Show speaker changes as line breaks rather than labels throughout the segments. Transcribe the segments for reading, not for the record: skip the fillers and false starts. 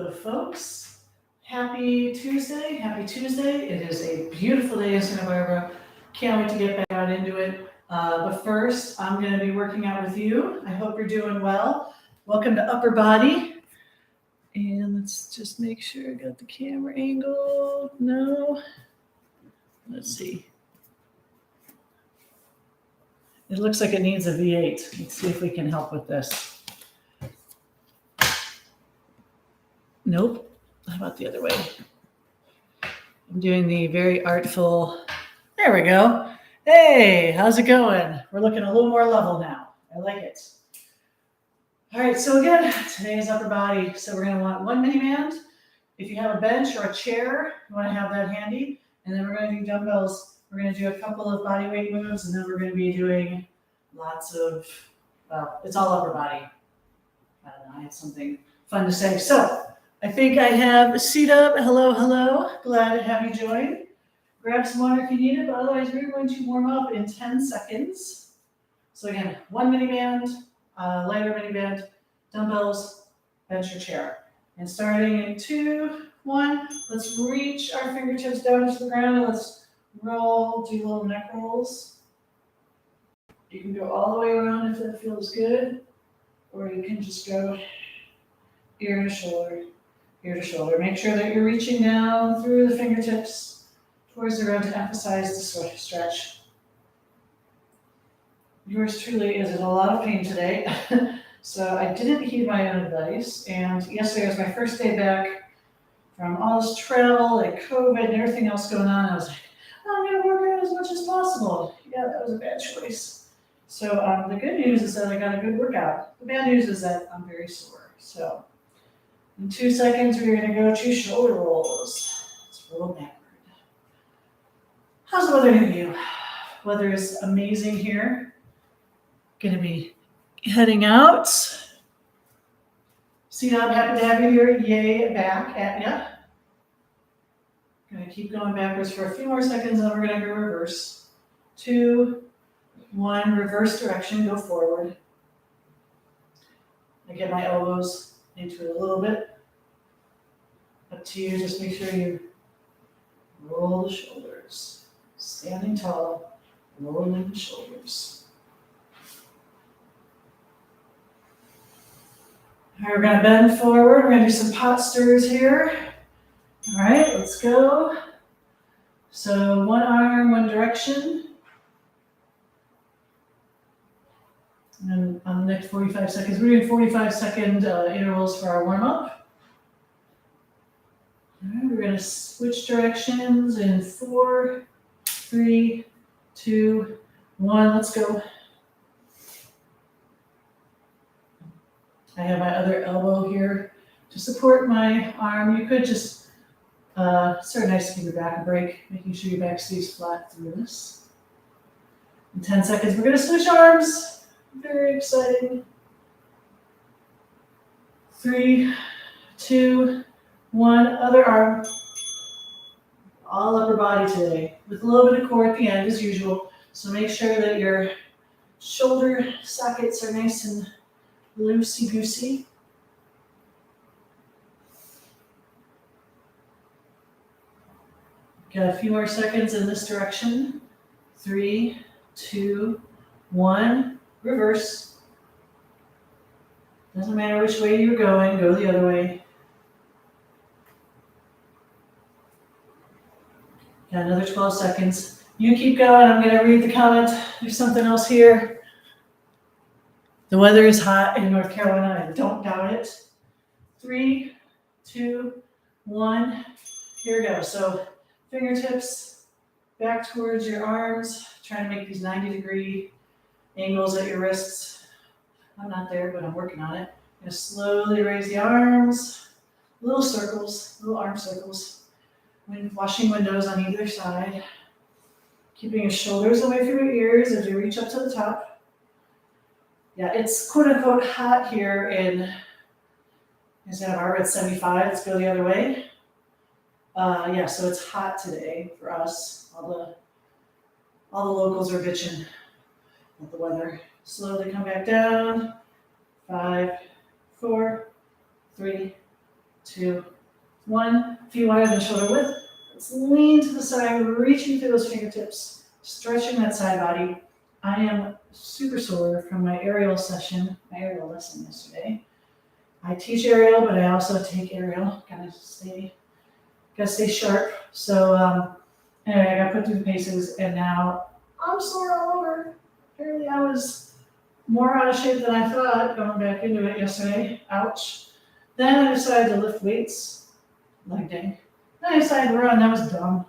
Hello, folks. Happy Tuesday. Happy Tuesday. It is a beautiful day in Santa Barbara. Can't wait to get back out into it. But first, I'm going to be working out with you. I hope you're doing well. Welcome to Upper Body. And let's just make sure I got the camera angle. No. Let's see. It looks like it needs a V8. Let's see if we can help with this. Nope. How about the other way? I'm doing the very artful. There we go. Hey, how's it going? We're looking a little more level now. I like it. All right, so again, today is upper body. So we're going to want one mini band. If you have a bench or a chair, you want to have that handy. And then we're going to do dumbbells. We're going to do a couple of body weight moves, and then we're going to be doing lots of, well, it's all upper body. I don't know, I have something fun to say. So I think I have a seat up. Hello, hello. Glad to have you join. Grab some water if you need it, but otherwise we're going to warm up in 10 seconds. So again, one mini band, lighter mini band, dumbbells, bench or chair. And starting in 2, 1, let's reach our fingertips down to the ground and let's roll, do little neck rolls. You can go all the way around if that feels good, or you can just go ear to shoulder. Ear to shoulder. Make sure that you're reaching down through the fingertips towards the ground to emphasize the stretch. Yours truly is in a lot of pain today. So I didn't heed my own advice. And yesterday was my first day back from all this travel and COVID and everything else going on. I was like, I'm going to work out as much as possible. Yeah, that was a bad choice. So the good news is that I got a good workout. The bad news is that I'm very sore. So in 2 seconds, we're going to go to shoulder rolls. Let's roll backward. How's the weather near you? Weather is amazing here. Going to be heading out. See, I'm happy to have you here. Yay, back at ya. Going to keep going backwards for a few more seconds, and then we're going to go reverse. 2, 1, reverse direction, go forward. I get my elbows into it a little bit. Up to you, just make sure you roll the shoulders. Standing tall, rolling the shoulders. All right, we're going to bend forward. We're going to do some pot stirs here. All right, let's go. So one arm, one direction. And on the next 45 seconds, we're doing 45-second intervals for our warm-up. All right, we're going to switch directions in 4, 3, 2, 1. Let's go. I have my other elbow here to support my arm. You could just, it's sort of nice to give your back a break, making sure your back stays flat through this. In 10 seconds, we're going to switch arms. Very exciting. 3, 2, 1, other arm. All upper body today, with a little bit of core at the end as usual. So make sure that your shoulder sockets are nice and loosey-goosey. Got a few more seconds in this direction. 3, 2, 1. Reverse. Doesn't matter which way you're going, go the other way. Got another 12 seconds. You keep going. I'm going to read the comment. There's something else here. The weather is hot in North Carolina. I don't doubt it. 3, 2, 1. Here we go. So fingertips back towards your arms. Trying to make these 90-degree angles at your wrists. I'm not there, but I'm working on it. I'm going to slowly raise the arms. Little circles, little arm circles. Washing windows on either side. Keeping your shoulders away from your ears as you reach up to the top. Yeah, it's quote-unquote hot here in Santa Barbara. It's 75. Let's go the other way. Yeah, so it's hot today for us. All the locals are bitching at the weather. Slowly come back down. 5, 4, 3, 2, 1. Feet wider than shoulder width. Let's lean to the side, reaching through those fingertips, stretching that side body. I am super sore from my aerial lesson yesterday. I teach aerial, but I also take aerial. Gotta stay sharp. So anyway, I got put through the paces, and now I'm sore all over. Apparently, I was more out of shape than I thought going back into it yesterday. Ouch. Then I decided to lift weights, leg day. Then I decided to run. That was dumb.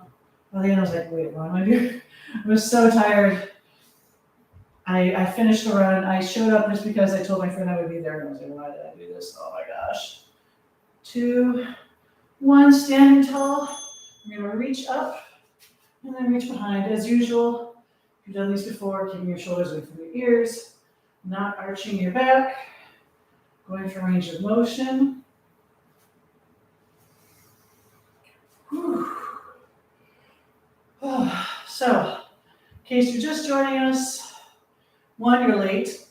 By the end, I was like, wait, what am I doing? I was so tired. I finished the run. I showed up just because I told my friend I would be there, and I was like, why did I do this? Oh my gosh. 2, 1, standing tall. We're going to reach up and then reach behind. As usual, if you've done these before, keeping your shoulders away from your ears, not arching your back, going for range of motion. So, in case you're just joining us, 1, you're late.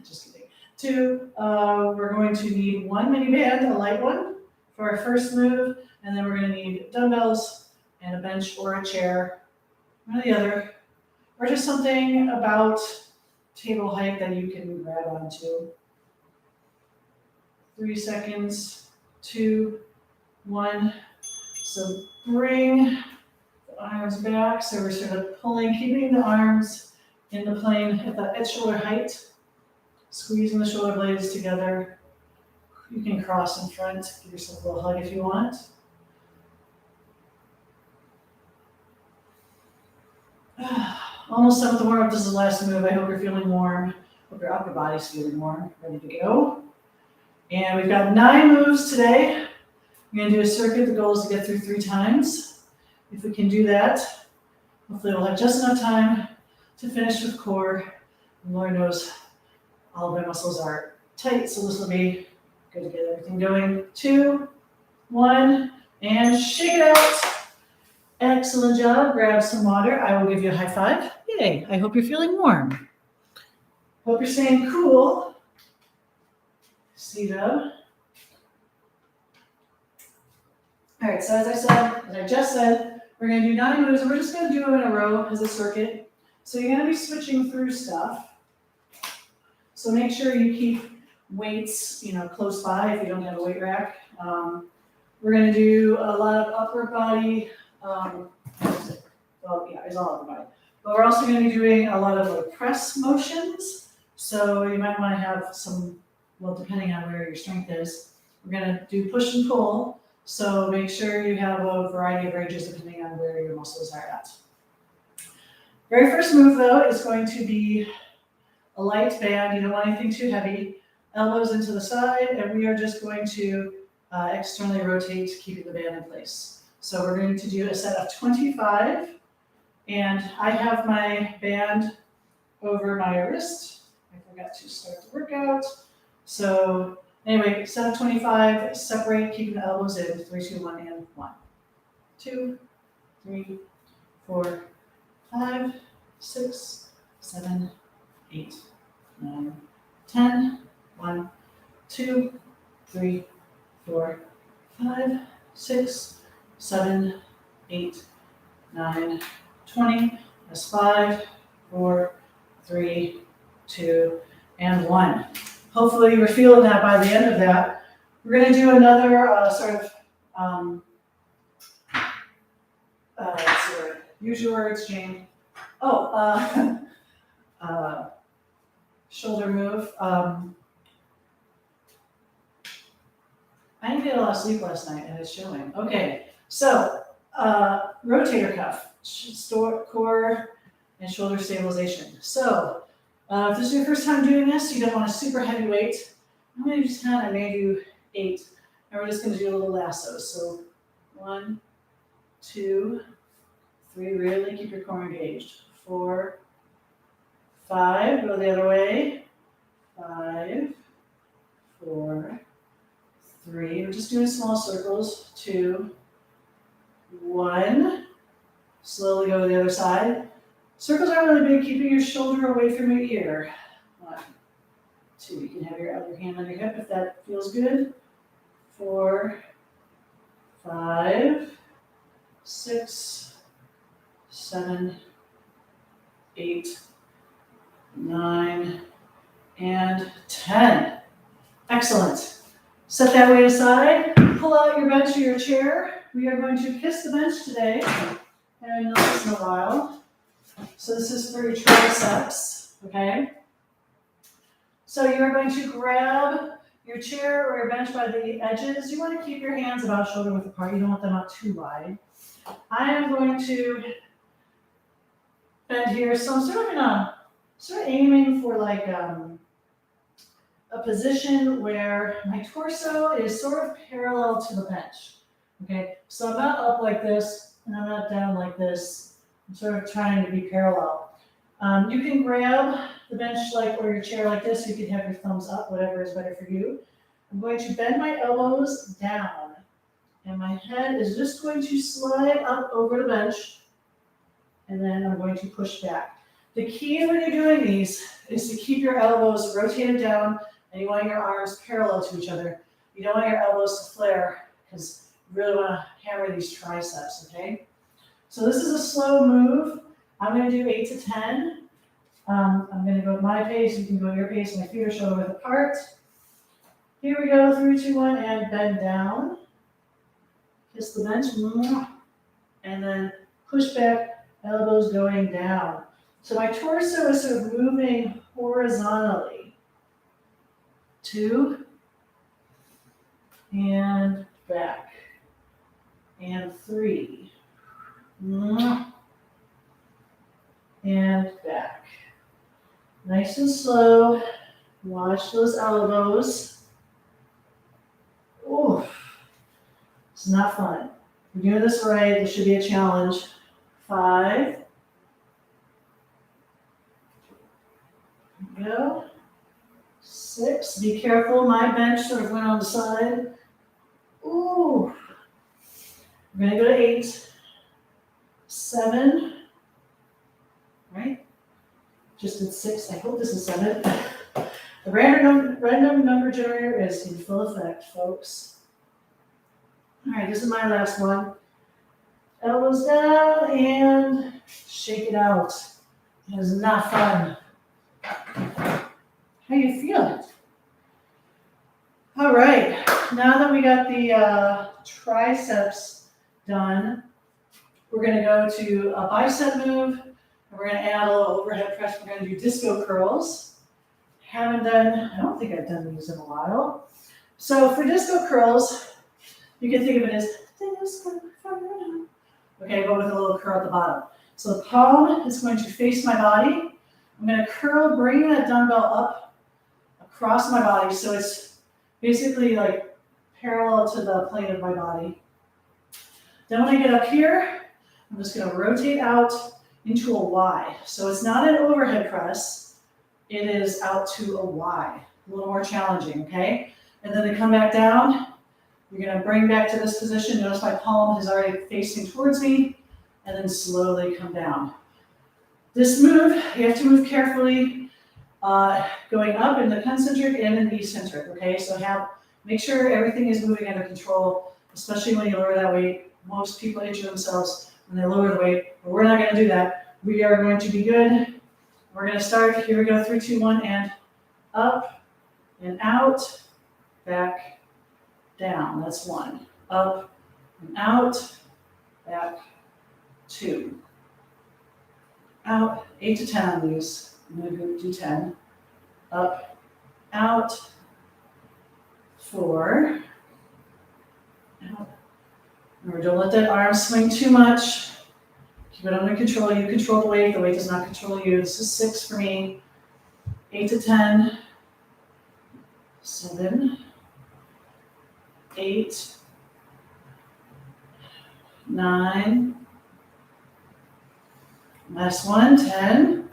Just kidding. 2, we're going to need 1 mini band, a light one, for our first move, and then we're going to need dumbbells and a bench or a chair, one or the other, or just something about table height that you can grab onto. 3 seconds, 2, 1. So bring the arms back. So we're sort of pulling, keeping the arms in the plane at shoulder height, squeezing the shoulder blades together. You can cross in front, give yourself a little hug if you want. Almost done with the warm-up. This is the last move. I hope you're feeling warm. Hope your upper body's feeling warm, ready to go. And we've got 9 moves today. We're going to do a circuit. The goal is to get through 3 times. If we can do that, hopefully we'll have just enough time to finish with core. And Lord knows all of my muscles are tight, so this will be good to get everything going. 2, 1, and shake it out. Excellent job. Grab some water. I will give you a high five. Yay. I hope you're feeling warm. Hope you're staying cool. Seat up. All right, so as I just said, we're going to do 9 moves, and we're just going to do them in a row as a circuit. So you're going to be switching through stuff. So make sure you keep weights, close by if you don't have a weight rack. We're going to do a lot of upper body. It's all upper body. But we're also going to be doing a lot of press motions. So you might want to have some, depending on where your strength is, we're going to do push and pull. So make sure you have a variety of ranges depending on where your muscles are at. Very first move, though, is going to be a light band. You don't want anything too heavy. Elbows into the side, and we are just going to externally rotate, keeping the band in place. So we're going to do a set of 25, and I have my band over my wrist. I forgot to start the workout. So anyway, set of 25, separate, keeping the elbows in. 3, 2, 1, and 1. 2, 3, 4, 5, 6, 7, 8, 9, 10. 1, 2, 3, 4, 5, 6, 7, 8, 9, 20. That's 5, 4, 3, 2, and 1. Hopefully you're feeling that by the end of that. We're going to do another use your words, Jane. Shoulder move. I didn't get a lot of sleep last night, and it's showing. Okay, so rotator cuff, core and shoulder stabilization. So if this is your first time doing this, you don't want a super heavy weight. I'm going to do 10, I may do 8, and we're just going to do a little lasso. So 1, 2, 3, really keep your core engaged. 4, 5, go the other way. 5, 4, 3. We're just doing small circles. 2, 1. Slowly go to the other side. Circles are really big, keeping your shoulder away from your ear. 1, 2. You can have your other hand on your hip if that feels good. 4, 5, 6, 7, 8, 9, and 10. Excellent. Set that weight aside. Pull out your bench or your chair. We are going to kiss the bench today. And not this in a while. So this is for your triceps, okay? So you're going to grab your chair or your bench by the edges. You want to keep your hands about shoulder width apart. You don't want them out too wide. I am going to bend here. So I'm sort of aiming for like a position where my torso is sort of parallel to the bench. Okay, so I'm not up like this and I'm not down like this. I'm sort of trying to be parallel. You can grab the bench like or your chair like this. You can have your thumbs up, whatever is better for you. I'm going to bend my elbows down and my head is just going to slide up over the bench and then I'm going to push back. The key when you're doing these is to keep your elbows rotated down and you want your arms parallel to each other. You don't want your elbows to flare because you really want to hammer these triceps, okay? So this is a slow move. I'm going to do 8 to 10. I'm going to go at my pace. You can go at your pace. My feet are shoulder width apart. Here we go. 3, 2, 1, and bend down. Kiss the bench. And then push back, elbows going down. So my torso is sort of moving horizontally. 2, and back. And 3. And back. Nice and slow. Watch those elbows. Oof. It's not fun. If you're doing this right, this should be a challenge. 5. Go. 6. Be careful. My bench sort of went on the side. Ooh. We're going to go to 8. 7. Right? Just did 6. I hope this is 7. The random number generator is in full effect, folks. All right, this is my last one. Elbows down and shake it out. It is not fun. How you feeling? All right, now that we got the triceps done, we're going to go to a bicep move. And we're going to add a little overhead press. We're going to do disco curls. I don't think I've done these in a while. So for disco curls, you can think of it as disco curl. Okay, go with a little curl at the bottom. So the palm is going to face my body. I'm going to curl, bring that dumbbell up across my body. So it's basically like parallel to the plane of my body. Then when I get up here, I'm just going to rotate out into a Y. So it's not an overhead press. It is out to a Y. A little more challenging, okay? And then to come back down, you're going to bring back to this position. Notice my palm is already facing towards me, and then slowly come down. This move, you have to move carefully, going up in the concentric and in the eccentric, okay? So make sure everything is moving under control, especially when you lower that weight. Most people injure themselves when they lower the weight, but we're not going to do that. We are going to be good. We're going to start. Here we go. 3, 2, 1, and up and out, back, down. That's 1. Up and out, back, 2. Out. 8 to 10 on these. I'm going to do 10. Up, out, 4. Out. Remember, don't let that arm swing too much. Keep it under control. You control the weight does not control you. This is 6 for me. 8 to 10. 7. 8. 9. Last one, 10.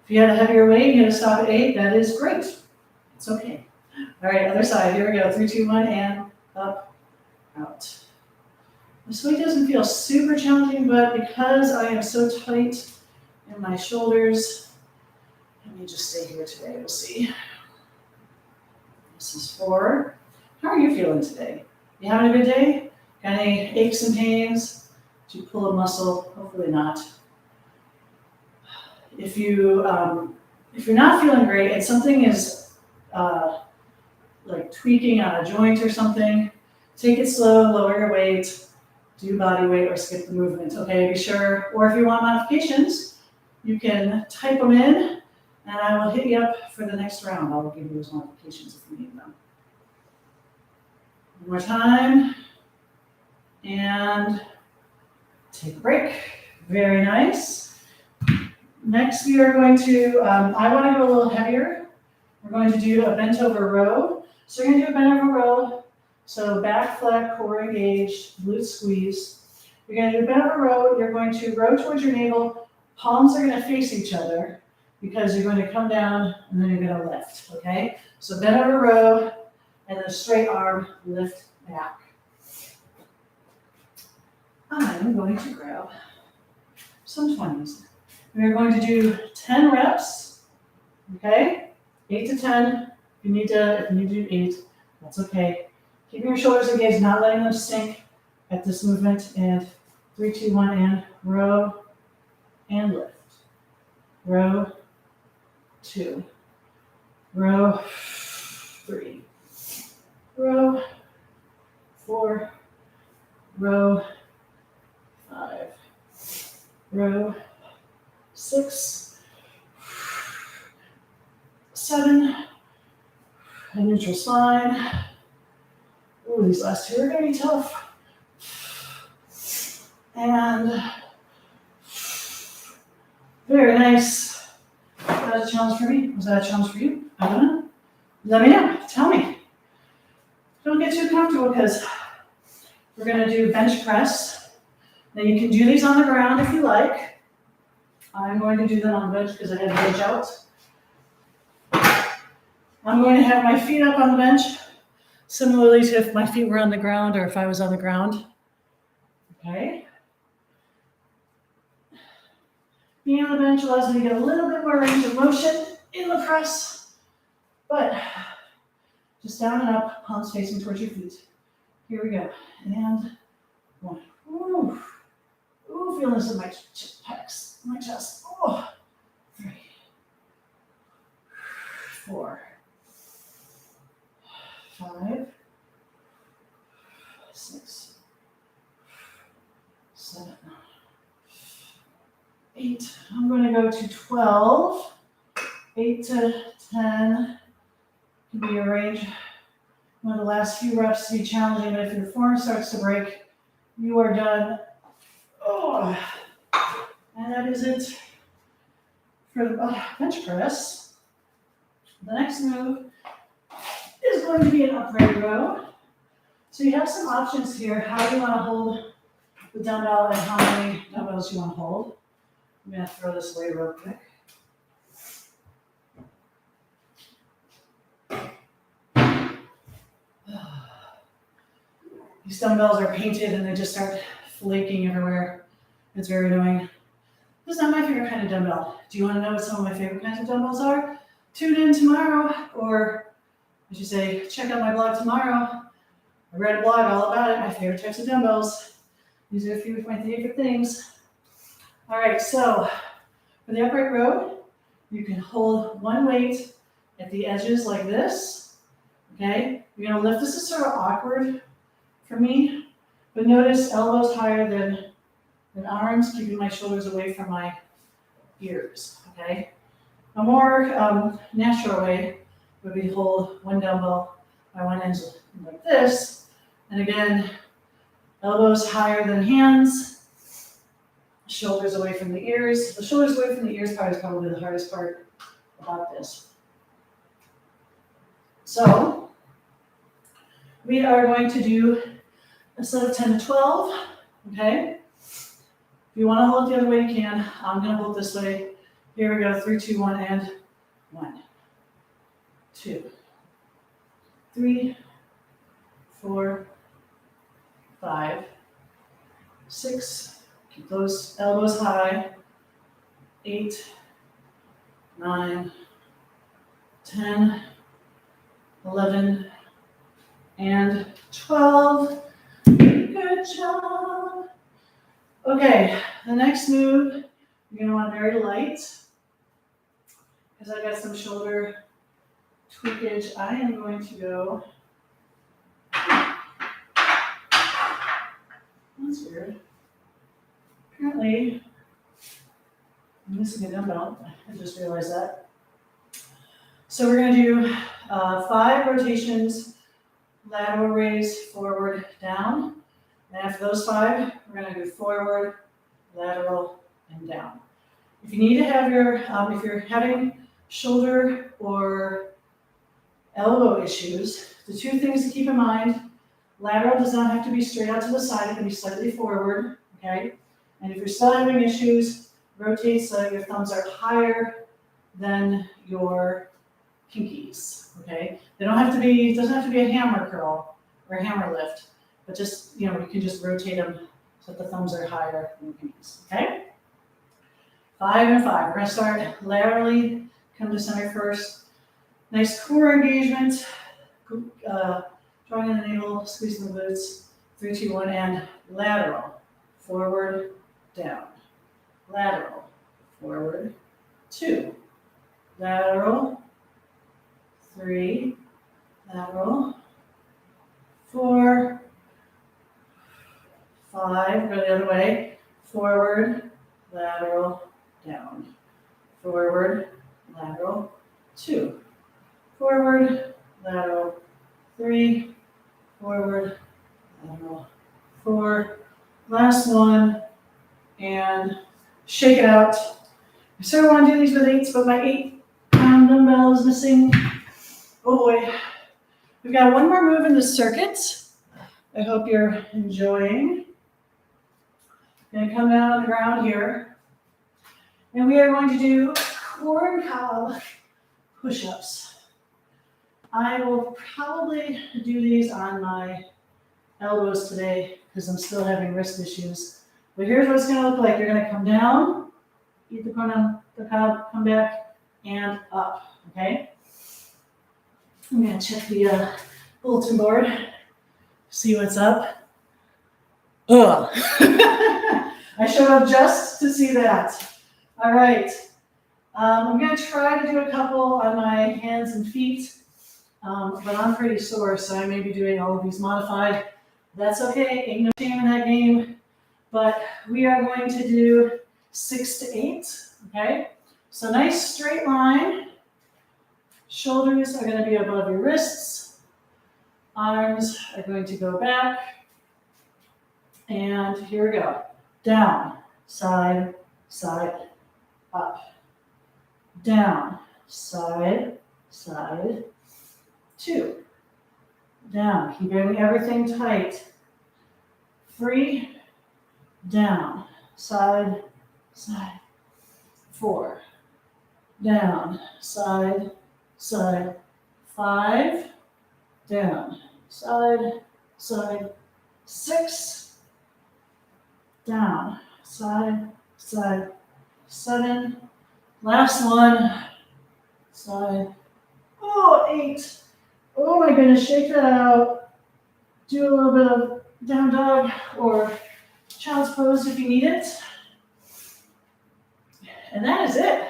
If you had a heavier weight, you're going to stop at 8. That is great. It's okay. All right, other side. Here we go. 3, 2, 1, and up, out. This weight doesn't feel super challenging, but because I am so tight in my shoulders, let me just stay here today. We'll see. This is 4. How are you feeling today? You having a good day? Got any aches and pains? Did you pull a muscle? Hopefully not. If you're not feeling great and something is like tweaking on a joint or something, take it slow, lower your weight, do body weight or skip the movement. Okay, be sure. Or if you want modifications, you can type them in, and I will hit you up for the next round. I'll give you those modifications if you need them. One more time. And take a break. Very nice. Next, we are going to, I want to go a little heavier. We're going to do a bent over row. So you're going to do a bent over row. So back flat, core engaged, glute squeeze. You're going to do a bent over row. You're going to row towards your navel. Palms are going to face each other because you're going to come down and then you're going to lift, okay? So bent over row and then straight arm, lift back. I'm going to grab some 20s. We're going to do 10 reps, okay? 8 to 10. If you need to do 8, that's okay. Keeping your shoulders engaged, not letting them sink at this movement. And 3, 2, 1, and row and lift. Row 2. Row 3. Row 4. Row 5. Row 6. 7. And neutral spine. Ooh, these last two are going to be tough. And very nice. Was that a challenge for me? Was that a challenge for you? I don't know. Let me know. Tell me. Don't get too comfortable because we're going to do bench press. Now you can do these on the ground if you like. I'm going to do them on the bench because I had the bench out. I'm going to have my feet up on the bench, similarly to if my feet were on the ground or if I was on the ground. Okay. Being on the bench allows me to get a little bit more range of motion in the press, but just down and up, palms facing towards your feet. Here we go. And 1. Ooh. Ooh, feel this in my pecs, my chest. Oh. 3. 4. 5. 6. 7. 8. I'm going to go to 12. 8 to 10 can be a range. One of the last few reps to be challenging, but if your form starts to break, you are done. Oh, and that is it for the bench press. The next move is going to be an upright row. So you have some options here. How do you want to hold the dumbbell and how many dumbbells you want to hold? I'm going to throw this away real quick. These dumbbells are painted and they just start flaking everywhere. It's very annoying. This is not my favorite kind of dumbbell. Do you want to know what some of my favorite kinds of dumbbells are? Tune in tomorrow, or I should say, check out my blog tomorrow. I read a blog all about it, my favorite types of dumbbells. These are a few of my favorite things. All right, so for the upright row, you can hold one weight at the edges like this. Okay, you're gonna lift. This is sort of awkward for me, but notice elbows higher than arms, keeping my shoulders away from my ears. Okay, a more natural way would be to hold one dumbbell by one end like this, and again, elbows higher than hands, shoulders away from the ears. The shoulders away from the ears part is probably the hardest part about this. So we are going to do a set of 10 to 12, okay? If you want to hold it the other way, you can. I'm going to hold this way. Here we go, 3, 2, 1, and 1, 2, 3, 4, 5, 6, keep those elbows high, 8, 9, 10, 11, and 12. Good job. Okay, the next move, you're going to want very light because I got some shoulder tweakage. I am going to go. That's weird. Apparently, I'm missing a dumbbell. I just realized that. So we're going to do 5 rotations, lateral raise, forward, down. And after those 5, we're going to do forward, lateral, and down. If you need to have your, if you're having shoulder or elbow issues, the 2 things to keep in mind, lateral does not have to be straight out to the side, it can be slightly forward, okay? And if you're still having issues, rotate so your thumbs are higher than your pinkies, okay? They don't have to be, it doesn't have to be a hammer curl or a hammer lift, but just, you can just rotate them so that the thumbs are higher than the pinkies, okay? 5 and 5. We're gonna start laterally, come to center first. Nice core engagement, drawing in the navel, squeezing the glutes. 3, 2, 1, and lateral, forward, down. Lateral, forward, 2. Lateral, 3. Lateral, 4. 5, go the other way. Forward, lateral, down. Forward, lateral, 2. Forward, lateral, 3. Forward, lateral, 4. Last one, and shake it out. I sort of want to do these with 8s, but my 8-pound dumbbell is missing. Oh boy. We've got one more move in the circuit. I hope you're enjoying. I'm gonna come down on the ground here. And we are going to do corn cob push-ups. I will probably do these on my elbows today because I'm still having wrist issues. But here's what it's gonna look like. You're gonna come down, eat the corn on the cob, come back, and up, okay? I'm gonna check the bulletin board, see what's up. Ugh. I showed up just to see that. All right. I'm going to try to do a couple on my hands and feet, but I'm pretty sore, so I may be doing all of these modified. That's okay. Ain't no shame in that game. But we are going to do 6 to 8. Okay. So nice straight line. Shoulders are going to be above your wrists. Arms are going to go back. And here we go. Down, side, side, up. Down, side, side, 2. Down, keeping everything tight. 3, down, side, side. 4, down, side, side. 5, down, side, side. 6, down, side, side. 7, last one, side. Oh, 8. Oh my goodness, shake that out. Do a little bit of down dog or child's pose if you need it. And that is it.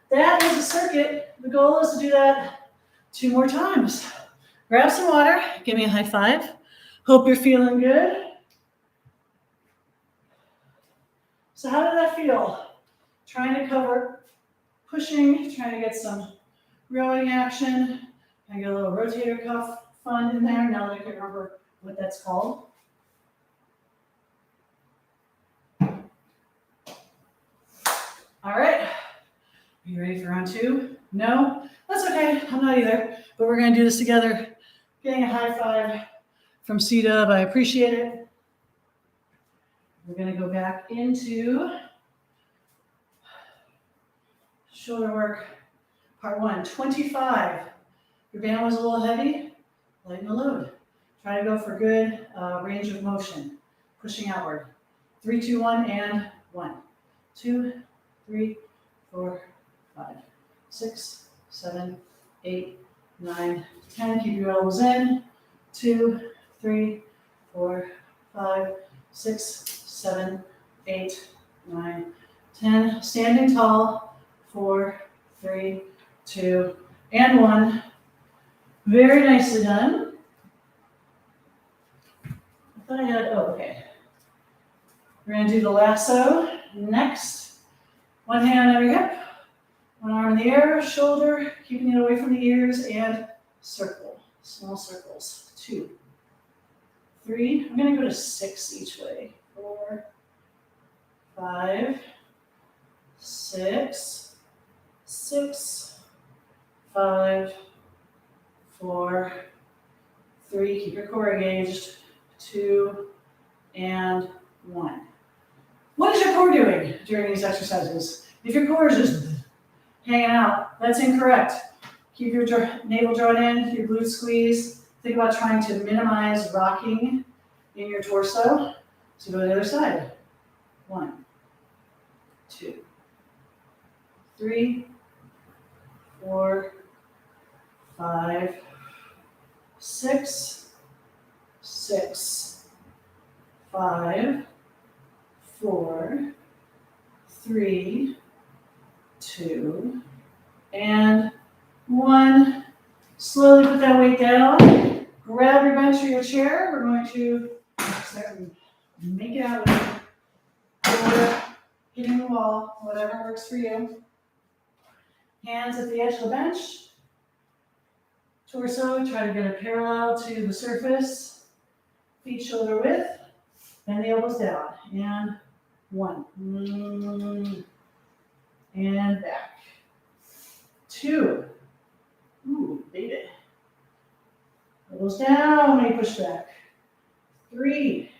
That is a circuit. The goal is to do that 2 more times. Grab some water, give me a high five. Hope you're feeling good. So how did that feel? Trying to cover, pushing, trying to get some rowing action. I get a little rotator cuff fun in there, now that I can remember what that's called. All right, are you ready for round 2? No? That's okay, I'm not either, but we're gonna do this together. Getting a high five from C-Dub, I appreciate it. We're gonna go back into shoulder work, part 1, 25. Your band was a little heavy, lighten the load. Try to go for good range of motion, pushing outward. 3, 2, 1, and 1, 2, 3, 4, 5, 6, 7, 8, 9, 10. Keep your elbows in. 2, 3, 4, 5, 6, 7, 8, 9, 10. Standing tall. 4, 3, 2, and 1. Very nicely done. I thought I had, oh, okay. We're going to do the lasso next. One hand on your hip, one arm in the air, shoulder, keeping it away from the ears, and circle. Small circles. 2, 3. I'm going to go to 6 each way. 4, 5, 6, 6, 5, 4, 3. Keep your core engaged. 2, and 1. What is your core doing during these exercises? If your core is just hanging out, that's incorrect. Keep your navel drawn in, your glutes squeeze. Think about trying to minimize rocking in your torso. So go to the other side. 1, 2, 3, 4, 5, 6, 6, 5, 4, 3, 2, and 1. Slowly put that weight down. Grab your bench or your chair. We're going to start and make it out of or hitting the wall, whatever works for you. Hands at the edge of the bench. Torso, try to get it parallel to the surface. Feet shoulder width. Bend the elbows down. And 1. And back. 2. Ooh, baby. Elbows down when you push back. 3.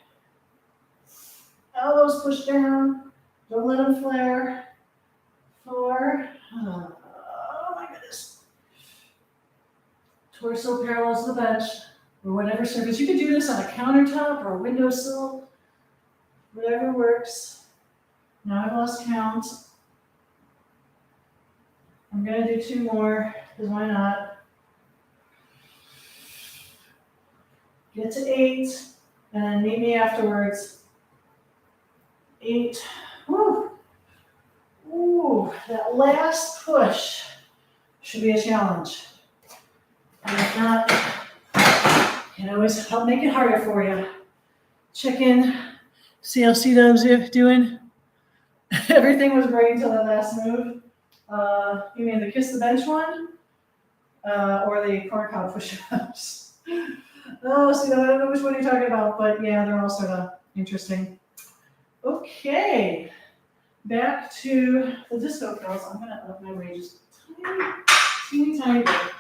Elbows push down. Don't let them flare. 4. Oh my goodness. Torso parallels the bench or whatever surface. You could do this on a countertop or a windowsill. Whatever works. Now I've lost count. I'm going to do 2 more, because why not? Get to 8, and then meet me afterwards. 8. Woo! Ooh, that last push should be a challenge. And if not, can always help make it harder for you. Check in, see how C-dubs doing. Everything was great until that last move. You mean the kiss the bench one? Or the corn cob push-ups? Oh, see, I don't know which one you're talking about, but yeah, they're all sort of interesting. Okay, back to the disco curls. I'm going to up my weight just tiny bit. How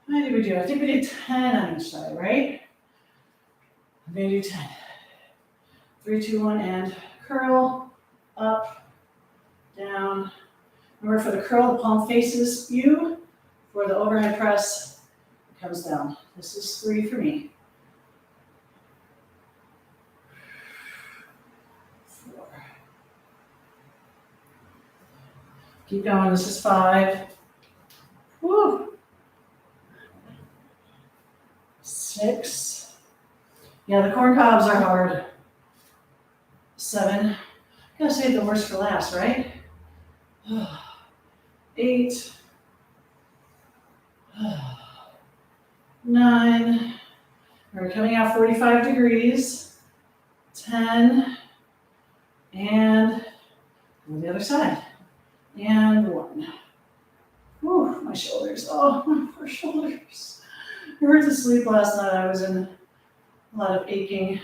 many did we do? I think we did 10 on each side, right? I'm going to do 10. 3, 2, 1, and curl, up, down. Remember, for the curl, the palm faces you. For the overhead press, it comes down. This is 3 for me. 4. Keep going. This is 5. Woo. 6. Yeah, the corn cobs are hard. 7. Gotta save the worst for last, right? 8. 9. We're coming out 45 degrees. 10. And on the other side. And 1. Whew, my shoulders. Oh, my poor shoulders. I went to sleep last night. I was in a lot of aching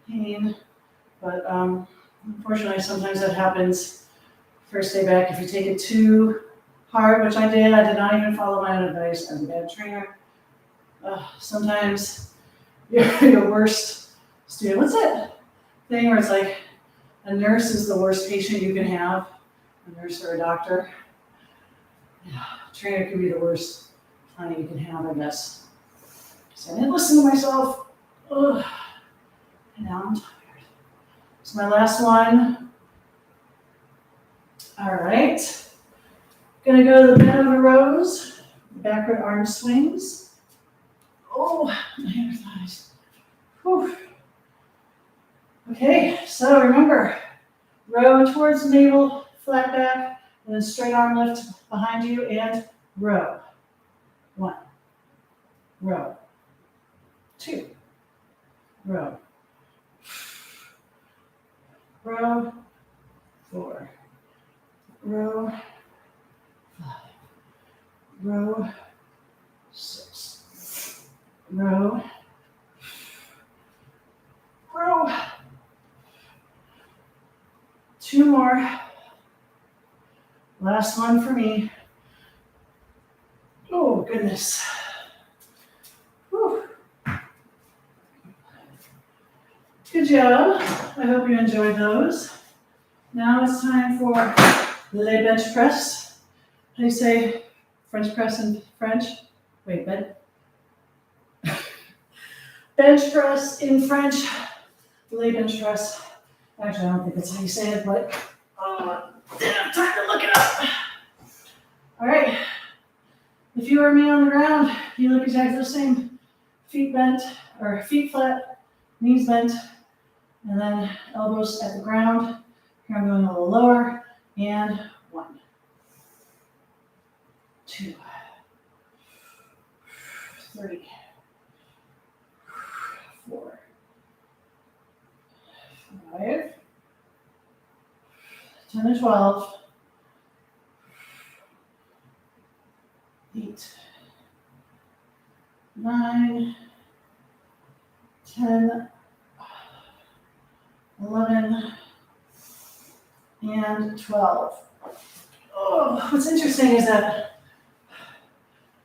pain. But unfortunately, sometimes that happens first day back. If you take it too hard, which I did not even follow my own advice. I'm a bad trainer. Sometimes you're your worst student. What's that thing where it's like a nurse is the worst patient you can have? A nurse or a doctor? Yeah, a trainer can be the worst client you can have, I guess. So I didn't listen to myself. Ugh. And now I'm tired. So my last one. All right. Gonna go to the bend over rows, backward arm swings. Oh, my inner thighs. Whew. Okay, so remember, row towards the navel, flat back, and then straight arm lift behind you and row. 1, row, 2, row, row, 4, row, 5, row, 6, row, row. 2 more. Last one for me. Oh, goodness. Whew. Good job. I hope you enjoyed those. Now it's time for le bench press. How do you say French press in French? Wait, bench press in French. Le bench press. Actually, I don't think that's how you say it, but didn't have time to look it up. All right. If you were me on the ground, you look exactly the same. Feet bent, or feet flat, knees bent, and then elbows at the ground. Here I'm going a little lower, and 1, 2, 3, 4, 5, 10 and 12, 8, 9, 10, 11, and 12. Oh, what's interesting is that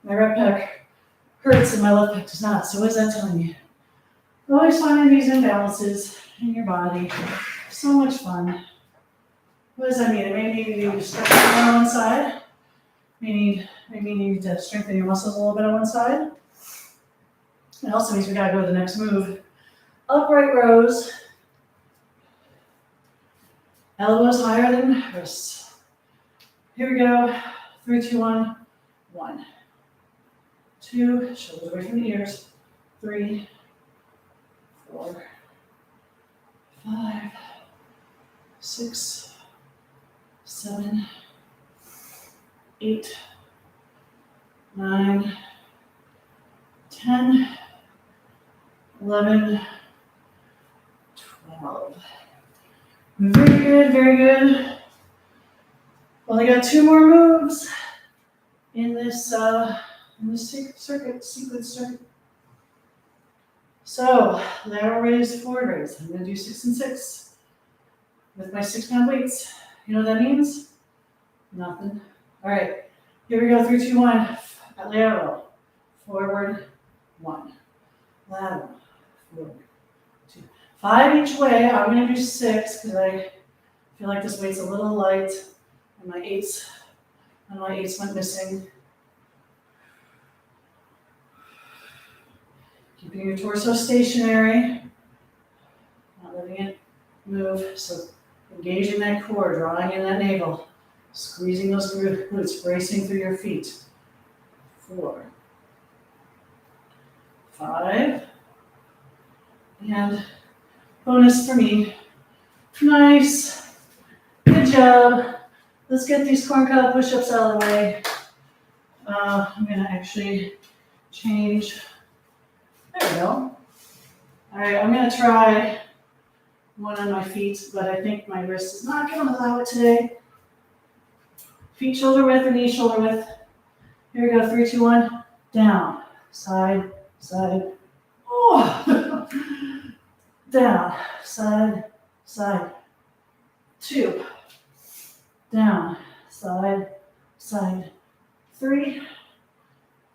my right pec hurts and my left pec does not. So what is that telling you? Always finding these imbalances in your body. So much fun. What does that mean? It may mean you need to strengthen on one side. Maybe you need to strengthen your muscles a little bit on one side. It also means we gotta go to the next move. Upright rows. Elbows higher than wrists. Here we go. 3, 2, 1. 1, 2, shoulders away from the ears. 3, 4, 5, 6, 7, 8, 9, 10, 11, 12. Very good, very good. Well, I got 2 more moves in this sequence circuit. So, lateral raise, forward raise. I'm going to do 6 and 6 with my 6-pound weights. You know what that means? Nothing. All right, here we go. 3, 2, 1. Lateral, forward, 1. Lateral, forward, 2. 5 each way. I'm going to do 6 because I feel like this weight's a little light, and my 8s went missing. Keeping your torso stationary, not letting it move. So engaging that core, drawing in that navel, squeezing those glutes, bracing through your feet. 4, 5, and bonus for me. Nice, good job. Let's get these corn cob push-ups out of the way. I'm gonna actually change. There we go. All right, I'm gonna try one on my feet, but I think my wrist is not gonna allow it today. Feet shoulder width or knee shoulder width. Here we go, 3, 2, 1. Down, side, side. Oh, down, side, side. 2, down, side, side. 3,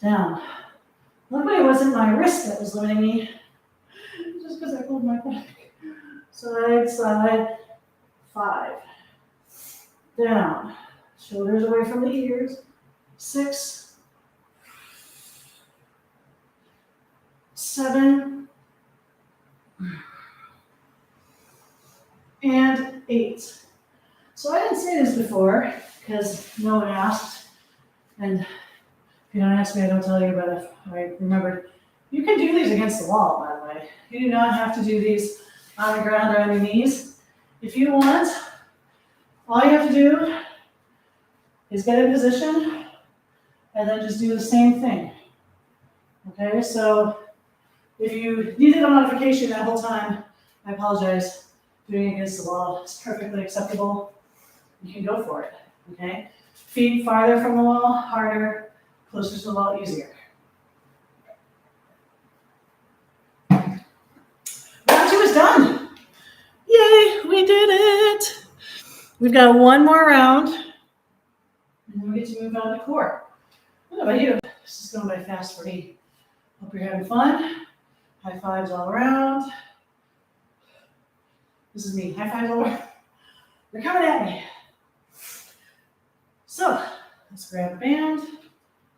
down. Luckily, it wasn't my wrist that was limiting me, just because I pulled my back. Side, side, 5. Down. Shoulders away from the ears. 6, 7, and 8. So I didn't say this before because no one asked, and if you don't ask me, I don't tell you, but if I remembered. You can do these against the wall, by the way. You do not have to do these on the ground or on your knees. If you want, all you have to do is get in position and then just do the same thing. Okay, so if you needed a modification that whole time, I apologize. Doing it against the wall is perfectly acceptable. You can go for it, okay? Feet farther from the wall, harder, closer to the wall, easier. Round 2 is done. Yay, we did it. We've got one more round, and then we get to move on to core. What about you? This is going by fast for me. Hope you're having fun. High fives all around. This is me. High fives all around. They're coming at me. So let's grab a band.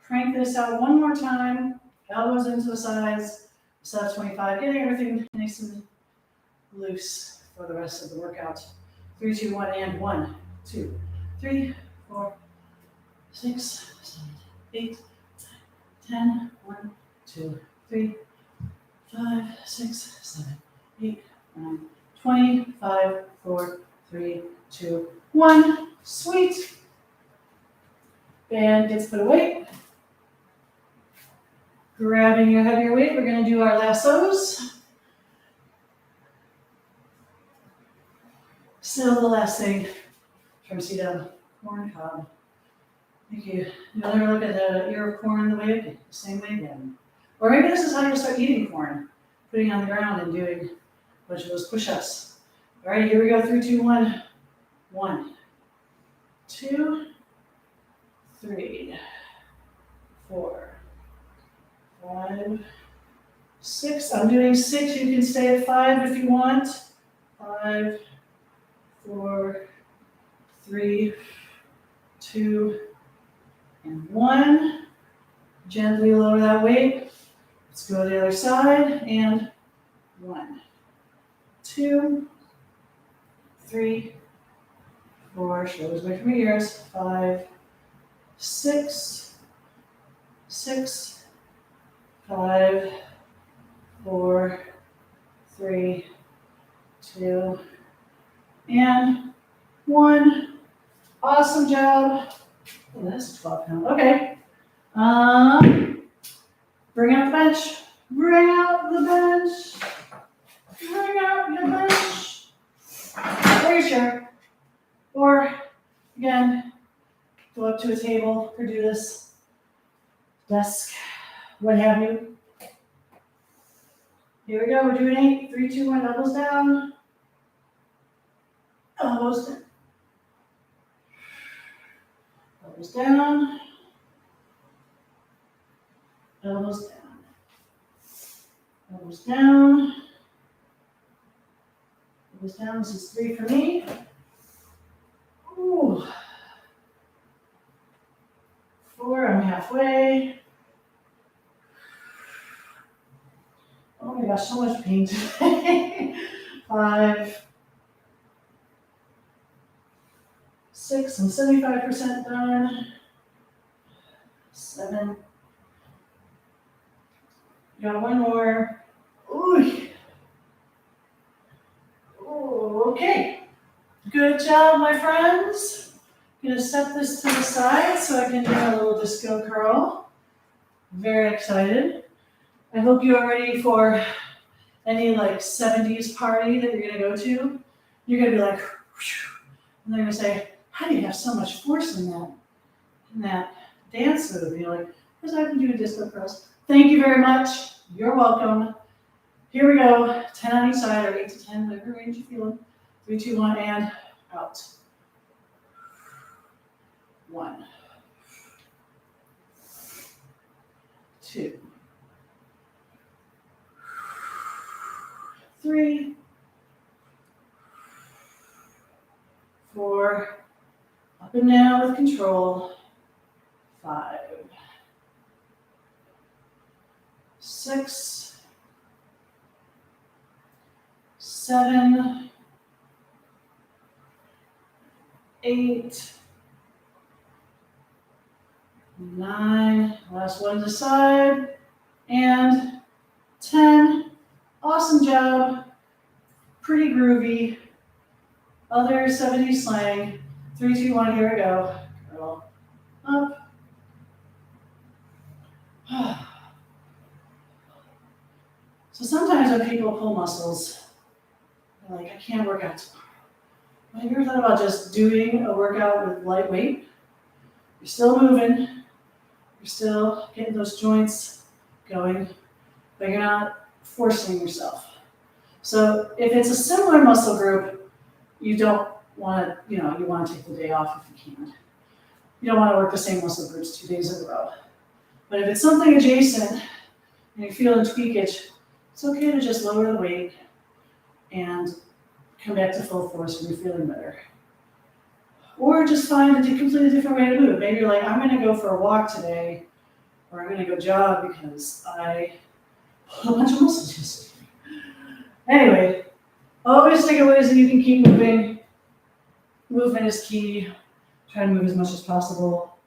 Crank this out one more time. Elbows into the sides. Set up 25. Getting everything nice and loose for the rest of the workout. 3, 2, 1, and 1, 2, 3, 4, 6, 7, 8, 10. 1, 2, 3, 5, 6, 7, 8, 9, 20. 5, 4, 3, 2, 1. Sweet. Band gets put away. Grabbing your heavier weight, we're going to do our lassos. Still the last thing. Try to see the corn cob. Thank you. You'll ever look at the ear of corn the way the same way again. Or maybe this is how you'll start eating corn. Putting it on the ground and doing a bunch of those push-ups. All right, here we go. 3, 2, 1. 1, 2, 3, 4, 5, 6. I'm doing 6. You can stay at 5 if you want. 5, 4, 3, 2, and 1. Gently lower that weight. Let's go to the other side. And 1, 2, 3, 4. Shoulders away from your ears. 5, 6, 6, 5, 4, 3, 2, and 1. Awesome job. Oh, that's 12 pounds. Okay. Bring out the bench. Bring out the bench. Bring out your bench. Or your chair. Or, again, go up to a table or do this. Desk. What have you. Here we go. We're doing 8. 3, 2, 1. Elbows down. Elbows down. Elbows down. Elbows down. Elbows down. Elbows down. This is 3 for me. Ooh. 4. I'm halfway. Oh my gosh, so much pain today. 5. 6. I'm 75% done. 7. Got one more. Ooh. Ooh, okay. Good job, my friends. I'm gonna set this to the side so I can do a little disco curl. Very excited. I hope you are ready for any like 70s party that you're gonna go to. You're gonna be like, whew, and they're gonna say, how do you have so much force in that dance move? And you're like, because I've been doing disco curls. Thank you very much. You're welcome. Here we go. 10 on each side, or 8 to 10, whatever range you feel. 3, 2, 1, and out. 1, 2, 3, 4, up and down with control. 5, 6, 7, 8, 9. Last one to the side, and 10. Awesome job. Pretty groovy. Other 70 slang. 3, 2, 1, here we go. Curl up. So sometimes when people pull muscles, they're like, I can't work out tomorrow. Have you ever thought about just doing a workout with light weight? You're still moving, you're still getting those joints going, but you're not forcing yourself. So if it's a similar muscle group, you don't want to, you want to take the day off if you can. You don't want to work the same muscle groups 2 days in a row. But if it's something adjacent and you feel and tweak it, it's okay to just lower the weight and come back to full force when you're feeling better. Or just find a completely different way to move. Maybe you're like, I'm going to go for a walk today, or I'm going to go jog because I pulled a bunch of muscles yesterday. Anyway, always think of ways that you can keep moving. Movement is key. Try to move as much as possible.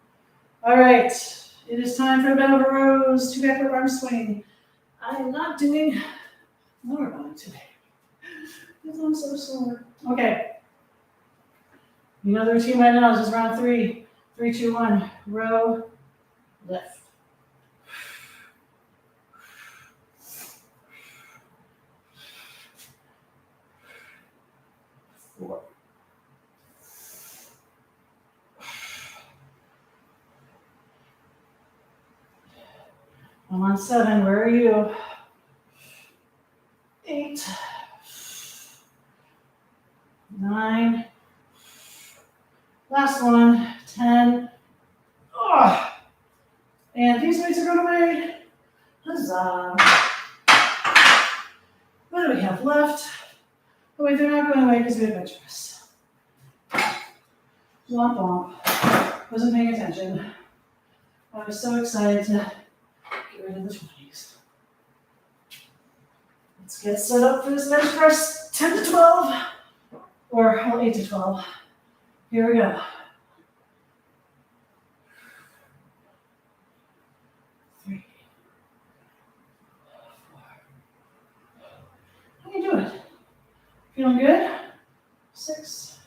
All right, it is time for a bent over rows, 2 backward arm swing. I am not doing lower body today because I'm so sore. Okay. You know the routine right now is just round 3. 3, 2, 1. Row, lift. Four. I'm on 7. Where are you? 8. 9. Last one. 10. Oh. And these weights are going away. Huzzah. What do we have left? Oh wait, they're not going away because we have bench press. Womp womp. Wasn't paying attention. I was so excited to get rid of the 20s. Let's get set up for this bench press. 10 to 12. Or 8 to 12. Here we go. 3, 4. How you doing? Feeling good? 6,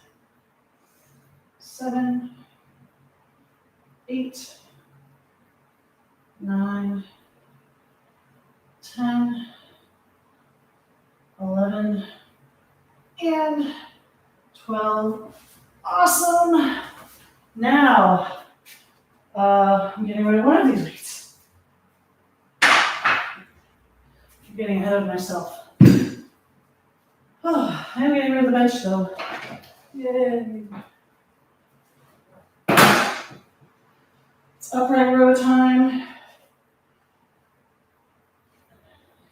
7, 8, 9, 10, 11, and 12. Awesome. Now, I'm getting rid of one of these weights. I'm getting ahead of myself. Oh, I'm getting rid of the bench though. Yay. It's upright row time.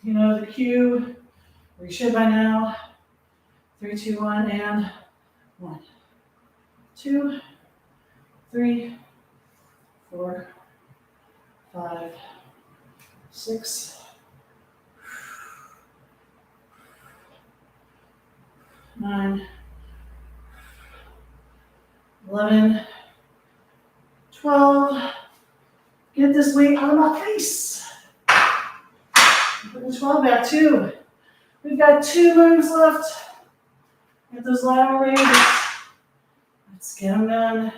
You know the cue, or you should by now. 3, 2, 1, and 1, 2, 3, 4, 5, 6, 9, 11, 12. Get this weight out of my face. Put the 12 back too. We've got 2 moves left. Get those lateral raises. Let's get them done.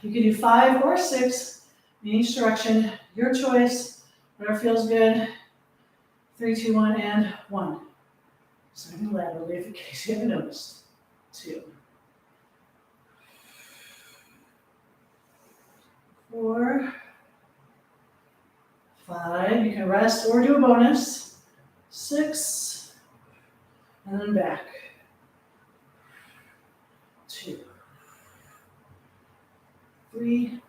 You can do 5 or 6 in each direction. Your choice. Whatever feels good. 3, 2, 1, and 1. So I'm laterally, in case you haven't noticed. 2. 4, 5. You can rest or do a bonus. 6, and then back. 2, 3,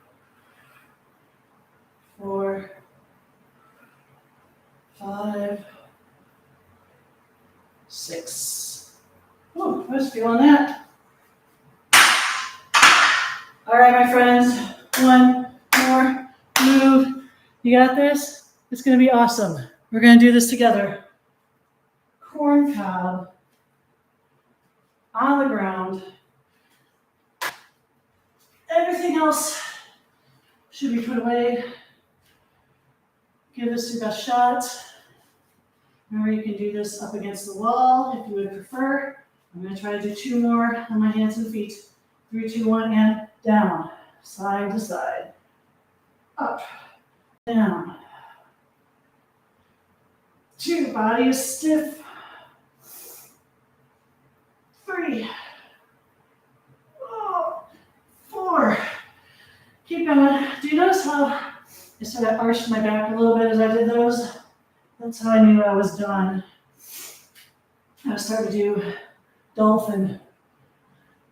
4, 5, 6. Oh, I was feeling that. All right, my friends. 1 more move. You got this? It's going to be awesome. We're going to do this together. Corn cob on the ground. Everything else should be put away. Give this your best shot. Remember, you can do this up against the wall if you would prefer. I'm going to try to do 2 more on my hands and feet. 3, 2, 1, and down. Side to side. Up, down. 2, body is stiff. 3, 4. Keep going. Do you notice how I sort of arched my back a little bit as I did those? That's how I knew I was done. I was starting to do dolphin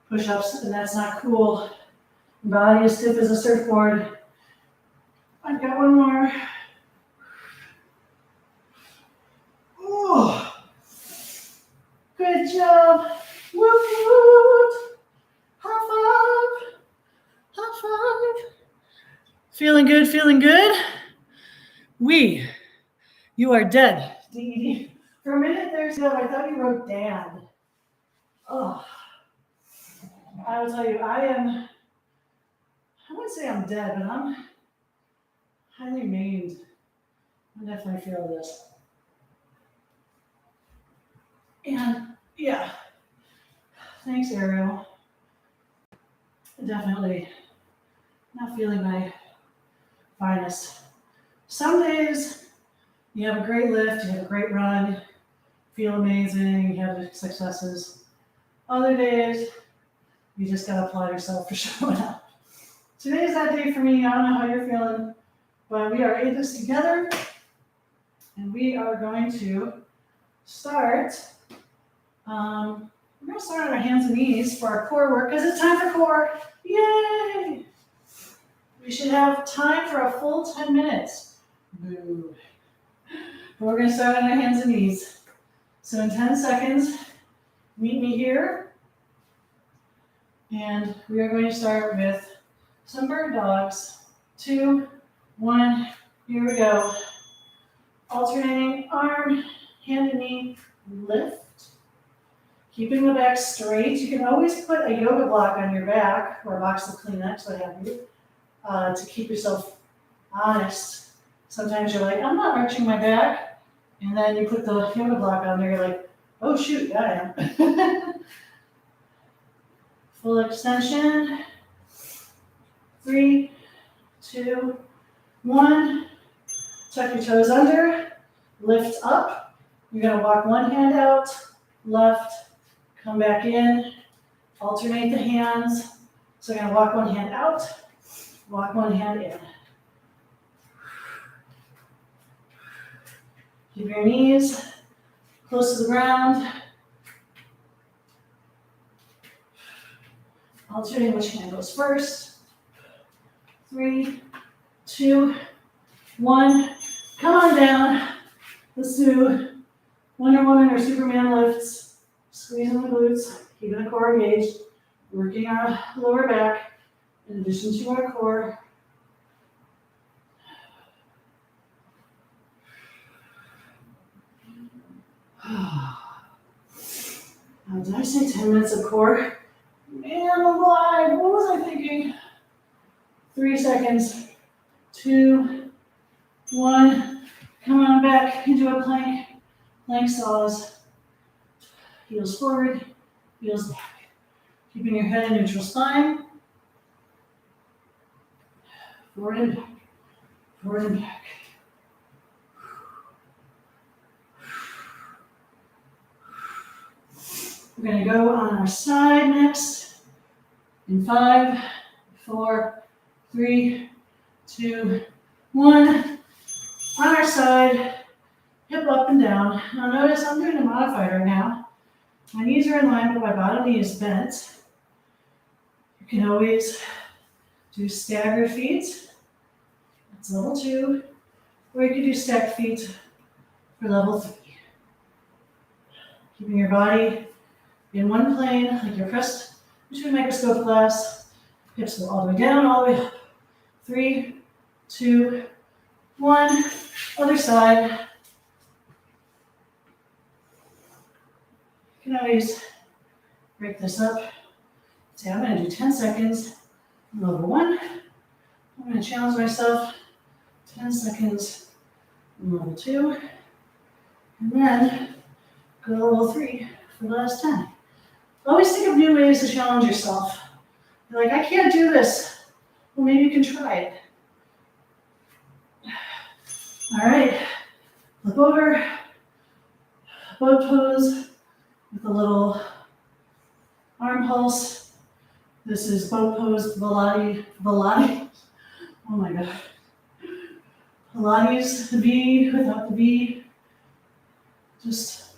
push-ups, and that's not cool. Body is stiff as a surfboard. I've got 1 more. Oh, good job. Woot woot. High five. High five. Feeling good, feeling good. You are dead. D-E-D. For a minute there, Steph, I thought you wrote dad. Oh, I will tell you, I wouldn't say I'm dead, but I'm highly maimed. I definitely feel this. And yeah, thanks, Ariel. Definitely not feeling my finest. Some days you have a great lift, you have a great run, feel amazing, you have successes. Other days, you just gotta applaud yourself for showing up. Today's that day for me. I don't know how you're feeling, but we are in this together, and we are going to start. We're going to start on our hands and knees for our core work because it's time for core. Yay! We should have time for a full 10 minutes. Boo. But we're going to start on our hands and knees. So in 10 seconds, meet me here. And we are going to start with some bird dogs. 2, 1, here we go. Alternating arm, hand and knee, lift. Keeping the back straight. You can always put a yoga block on your back or a box of Kleenex, what have you, to keep yourself honest. Sometimes you're like, I'm not arching my back. And then you put the yoga block on there, you're like, oh shoot, yeah, I am. Full extension. 3, 2, 1. Tuck your toes under. Lift up. You're going to walk one hand out, left, come back in, alternate the hands. So you're going to walk one hand out, walk one hand in. Keep your knees close to the ground. Alternating which hand goes first. 3, 2, 1. Come on down. Let's do Wonder Woman or Superman lifts. Squeezing the glutes, keeping the core engaged, working our lower back in addition to our core. Now, did I say 10 minutes of core? Man alive, what was I thinking? 3 seconds. 2, 1. Come on back into a plank. Plank saws. Heels forward, heels back. Keeping your head in neutral spine. Forward and back. Forward and back. We're going to go on our side next. In 5, 4, 3, 2, 1. On our side, hip up and down. Now notice I'm doing a modified right now. My knees are in line, but my bottom knee is bent. You can always do staggered feet. That's level 2. Or you could do stacked feet for level 3. Keeping your body in one plane, like you're pressed into a microscope glass. Hips go all the way down, all the way up. 3, 2, 1. Other side. You can always break this up. Say, I'm going to do 10 seconds. Level 1, I'm going to challenge myself 10 seconds on level 2, and then go to level 3 for the last 10. Always think of new ways to challenge yourself. You're like, I can't do this. Well, maybe you can try it. All right, flip over, boat pose with a little arm pulse. This is boat pose Pilates. Oh my God. Pilates, the V without the V. Just,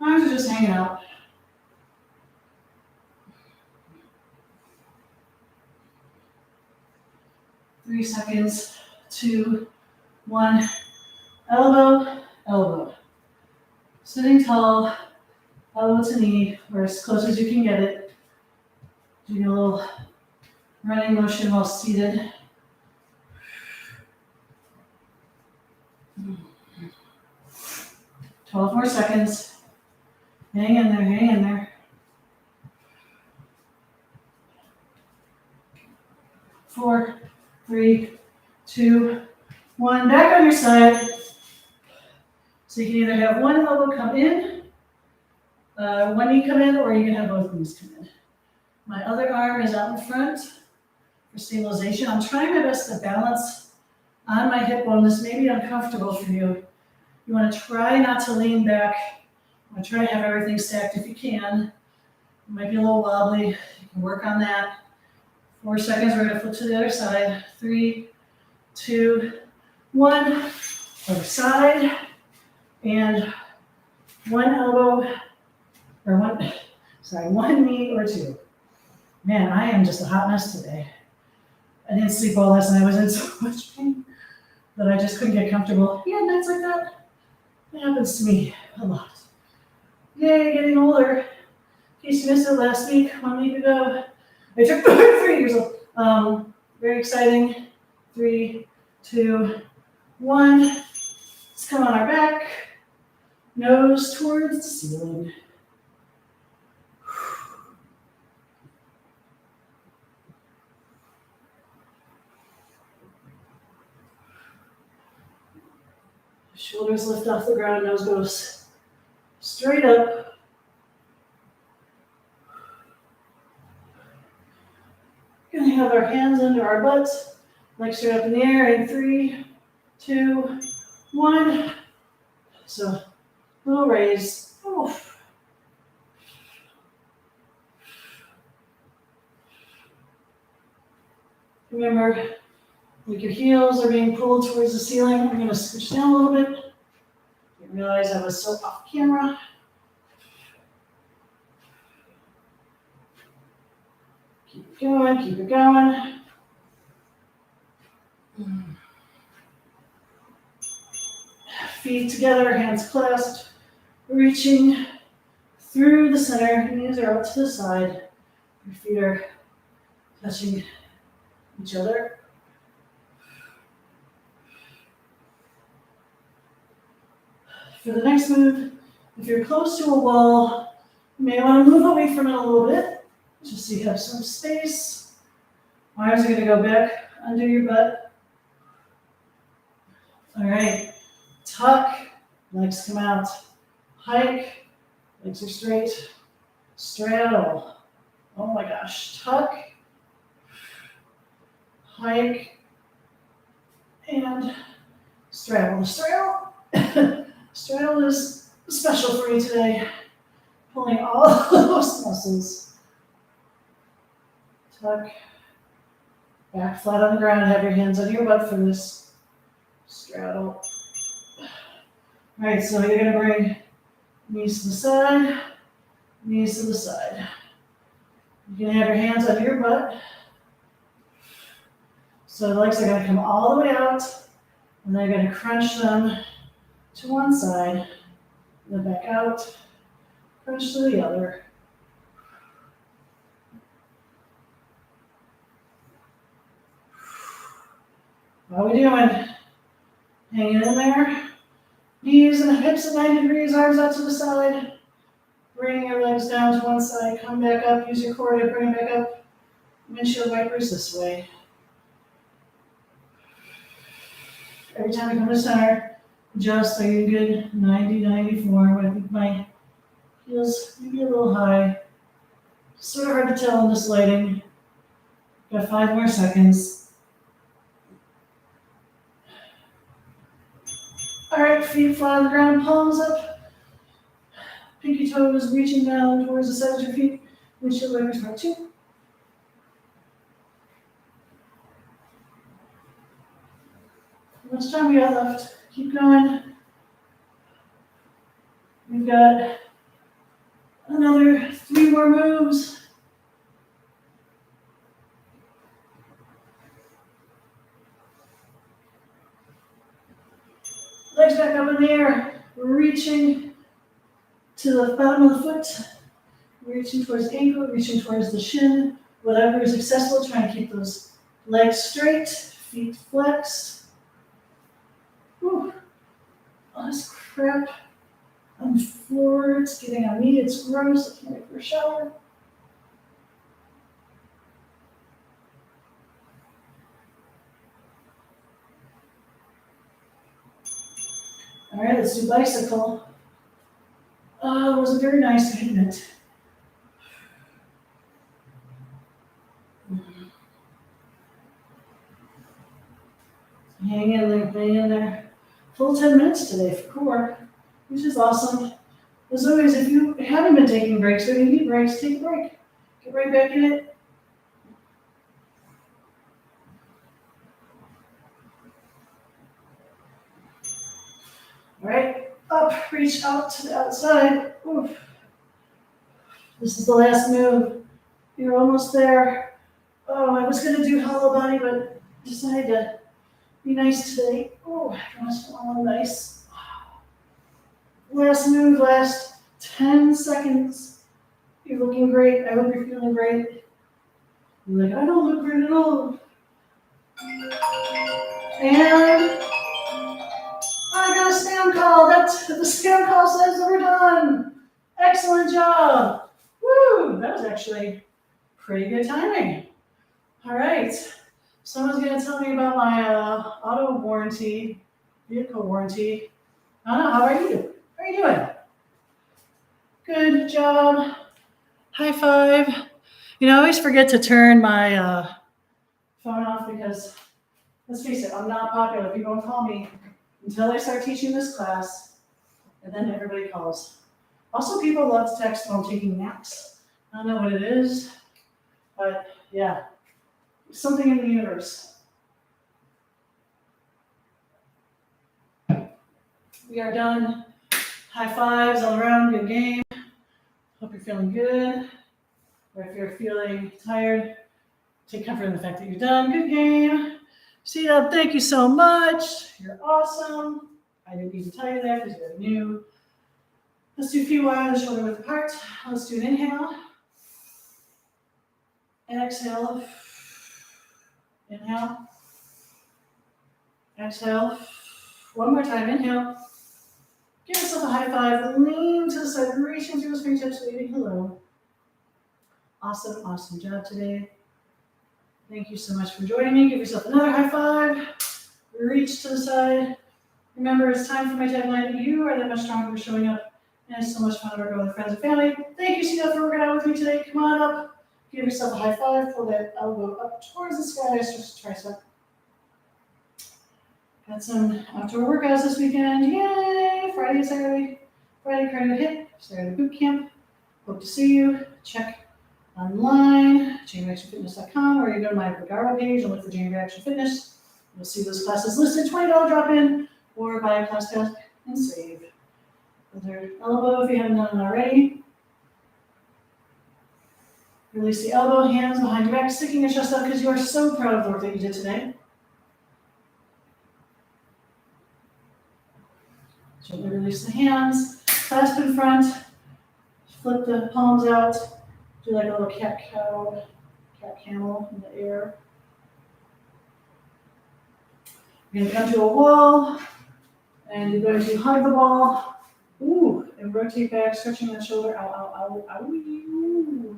arms are just hanging out. Three seconds, 2, 1. Elbow, elbow. Sitting tall, elbow to knee, or as close as you can get it. Doing a little running motion while seated. Mm. 12 more seconds. Hang in there, hang in there. 4, 3, 2, 1. Back on your side. So you can either have one elbow come in, one knee come in, or you can have both knees come in. My other arm is out in front for stabilization. I'm trying my best to balance on my hip bone. This may be uncomfortable for you. You want to try not to lean back. You want to try to have everything stacked if you can. It might be a little wobbly. You can work on that. 4 seconds. We're going to flip to the other side. 3, 2, 1. Other side. And one elbow, or one knee or 2. Man, I am just a hot mess today. I didn't sleep well last night. I was in so much pain that I just couldn't get comfortable. Yeah, nights like that. It happens to me a lot. Yay, getting older. In case you missed it last week, 1 week ago, I turned 3 years old. Very exciting. 3, 2, 1. Let's come on our back. Nose towards the ceiling. Shoulders lift off the ground, nose goes straight up. We're going to have our hands under our butts, legs straight up in the air in 3, 2, 1. So, little raise. Oof. Remember, like your heels are being pulled towards the ceiling. I'm going to switch down a little bit. Didn't realize I was so off camera. Keep it going, keep it going. Feet together, hands clasped, reaching through the center. Knees are out to the side. Your feet are touching each other. For the next move, if you're close to a wall, you may want to move away from it a little bit, just so you have some space. Arms are going to go back under your butt. All right, tuck, legs come out. Hike, legs are straight. Straddle. Oh my gosh, tuck, hike, and straddle. The straddle. Straddle is special for me today. Pulling all those muscles. Tuck. Back flat on the ground. Have your hands on your butt for this. Straddle. All right, so you're going to bring knees to the side, knees to the side. You're going to have your hands on your butt. So the legs are going to come all the way out, and they're going to crunch them to one side, then back out, crunch to the other. How are we doing? Hanging in there. Knees and hips at 90 degrees, arms out to the side. Bring your legs down to one side, come back up, use your core to bring it back up. Windshield wipers this way. Every time I come to center, adjust, I get a good 90, 94. I think my heels maybe a little high. Sort of hard to tell in this lighting. Got 5 more seconds. All right, feet flat on the ground, palms up. Pinky toes reaching down towards the sides of your feet. Windshield wipers part 2. How much time we got left? Keep going. We've got another 3 more moves. Legs back up in the air. We're reaching to the bottom of the foot. Reaching towards the ankle, reaching towards the shin. Whatever is accessible, trying to keep those legs straight, feet flexed. Whew. All this crap on the floor, it's getting on me, it's gross. I can't wait for a shower. All right, let's do bicycle. It wasn't very nice, I admit. Hang in there, hang in there. Full 10 minutes today for core, which is awesome. As always, if you haven't been taking breaks, or you need breaks, take a break. Get right back in it. All right, up, reach out to the outside. Oof. This is the last move. You're almost there. Oh, I was gonna do hollow body, but decided to be nice today. Oh, I almost all nice. Last move, last 10 seconds. You're looking great. I hope you're feeling great. You're like, I don't look great at all. And I got a spam call. That's the spam call says that we're done. Excellent job. Woo, that was actually pretty good timing. All right. Someone's going to tell me about my auto warranty, vehicle warranty. I don't know. How are you? How are you doing? Good job. High five. You know, I always forget to turn my phone off because, let's face it, I'm not popular. People don't call me until I start teaching this class, and then everybody calls. Also, people love to text while I'm taking naps. I don't know what it is, but yeah, something in the universe. We are done. High fives all around, good game. Hope you're feeling good. Or if you're feeling tired, take comfort in the fact that you're done. Good game. Seat up, thank you so much. You're awesome. I didn't need to tell you that because you're new. Let's do a few wide shoulder width apart. Let's do an inhale. Exhale. Inhale. Exhale. One more time. Inhale. Give yourself a high five. Lean to the side. Reaching through those fingertips. Waving hello. Awesome, awesome job today. Thank you so much for joining me. Give yourself another high five. Reach to the side. Remember, it's time for my tagline. You are that much stronger for showing up. And it's so much fun to work with friends and family. Thank you, Sita, for working out with me today. Come on up. Give yourself a high five. Pull that elbow up towards the sky. Just tricep. Got some outdoor workouts this weekend. Yay! Friday and Saturday. Friday cardio hit. Saturday boot camp. Hope to see you. Check online. JamieReactionFitness.com, or you go to my Vagaro page and look for Jamie Reaction Fitness. You'll see those classes listed. $20 drop in, or buy a class pass and save. Other elbow if you haven't done it already. Release the elbow, hands behind your back, sticking your chest out because you are so proud of the work that you did today. Gently release the hands, clasp in front, flip the palms out, do like a little cat-cow, cat-camel in the air. You're going to come to a wall, and you're going to hug the ball. Ooh, and rotate back, stretching that shoulder. Ow, ow, ow, ow.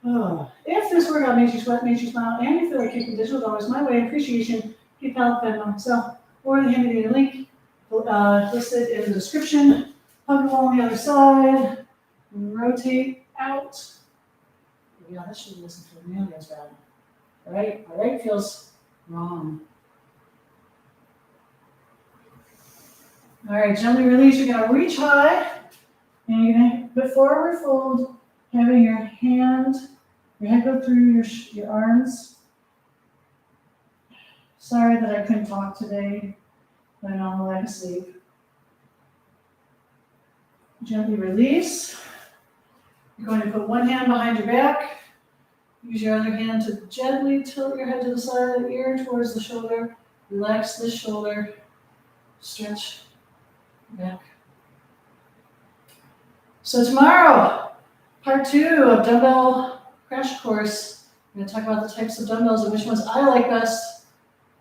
Oh, if this workout makes you sweat, makes you smile, and you feel like kicking digital dollars my way, appreciation, give keep health, fed myself, or the handy link listed in the description. Hug along the other side, rotate out. Yeah, that should listen to the nails bad. All right, my right feels wrong. All right, gently release. You're gonna reach high, and you're gonna put forward fold, having your head go through your arms. Sorry that I couldn't talk today, but I'm on the lack of sleep. Gently release. You're going to put one hand behind your back. Use your other hand to gently tilt your head to the side of the ear towards the shoulder. Relax this shoulder. Stretch back. So tomorrow, part 2 of dumbbell crash course. I'm going to talk about the types of dumbbells and which ones I like best.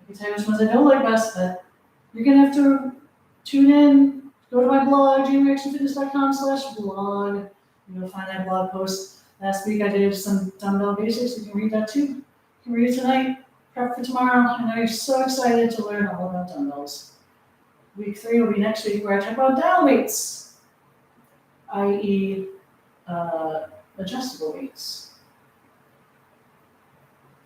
I can tell you which ones I don't like best, but you're going to have to tune in. Go to my blog, janereactionfitness.com/blog. You'll find that blog post. Last week I did some dumbbell basics. You can read that too. You can read it tonight. Prep for tomorrow. I know you're so excited to learn all about dumbbells. Week 3 will be next week where I talk about down weights, i.e. Adjustable weights.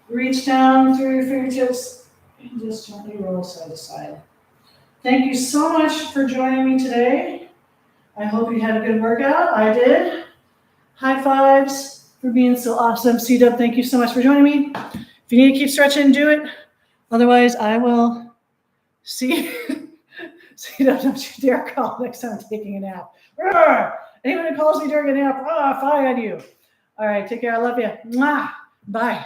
Reach down through your fingertips and just gently roll side to side. Thank you so much for joining me today. I hope you had a good workout. I did. High fives for being so awesome. C-Dub, thank you so much for joining me. If you need to keep stretching, do it. Otherwise, I will see C-Dub, don't you dare call next time I'm taking a nap. Anyone who calls me during a nap, fire on you. All right, take care. I love you. Mwah. Bye.